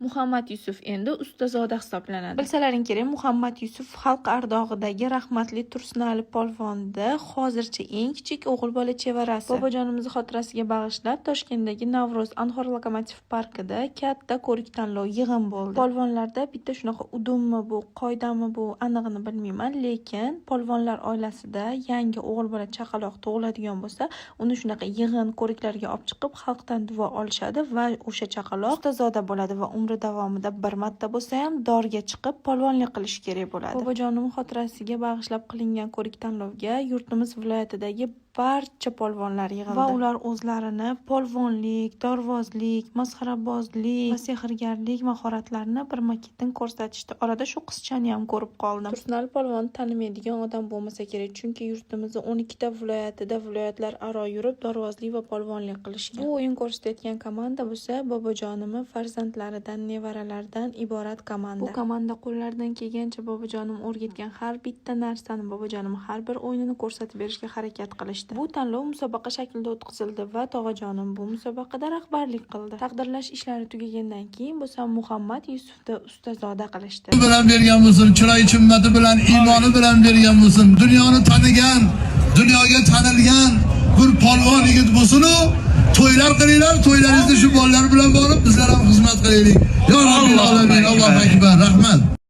Muhammad Yusuf endi ustazoda hisoblanadi. Bilsalaring kerak, Muhammad Yusuf xalq ardog'idagi rahmatli Tursunali polvonda hozircha eng kichik o'g'il bola chevarasi. Bobojonimiz xotirasiga bag'ishlab Toshkentdagi Navro'z Anhor lokomotiv parkida katta ko'rik-tanlov yig'in bo'ldi. Polvonlarda bitta shunaqa udummi bu, qoidami bu, anig'ini bilmayman, lekin polvonlar oilasida yangi o'g'il bola chaqaloq tug'iladigan bo'lsa, uni shunaqa yig'in ko'riklarga olib chiqib xalqdan duo olishadi va o'sha chaqaloq ustazoda bo'ladi va umri davomida bir marta bo'lsa ham dorga chiqib polvonlik qilish kerak bo'ladi. Bobojonim xotirasiga bag'ishlab qilingan ko'rik-tanlovga yurtimiz viloyatidagi barcha polvonlar yig'ildi va ular o'zlarini polvonlik, dorvozlik, masxarabozlik va sehrgarlik mahoratlarini birma-ketin ko'rsatishdi. Orada shu qizchani ham ko'rib qoldim. Tursunali polvon tanimaydigan odam bo'lmasa kerak, chunki yurtimizning 12 ta viloyatida viloyatlar aro yurib dorvozlik va polvonlik qilishgan. Bu o'yin ko'rsatayotgan komanda bo'lsa, bobojonimning farzandlaridan, nevaralaridan iborat komanda. Bu komanda qo'llaridan kelgancha bobojonim o'rgatgan har bitta narsani bobojonim har bir o'yinini ko'rsatib berishga harakat qilishdi. Bu tanlov musobaqa shaklida o'tkazildi va tog'ajonim bu musobaqada rahbarlik qildi. Taqdirlash ishlari tugagandan keyin bo'lsa Muhammad Yusufni ustazoda qilishdi. Bilan bergan bo'lsin, chiroy chimmati bilan, iymoni bilan bergan bo'lsin, dunyoni tanigan, dunyoga tanilgan bir polvon yigit bo'lsin-u, to'ylar qilinglar, to'ylaringizni shu bolalar bilan borib bizlar ham xizmat qilaylik. Ya Robbil alamin, Allohu akbar, rahmat.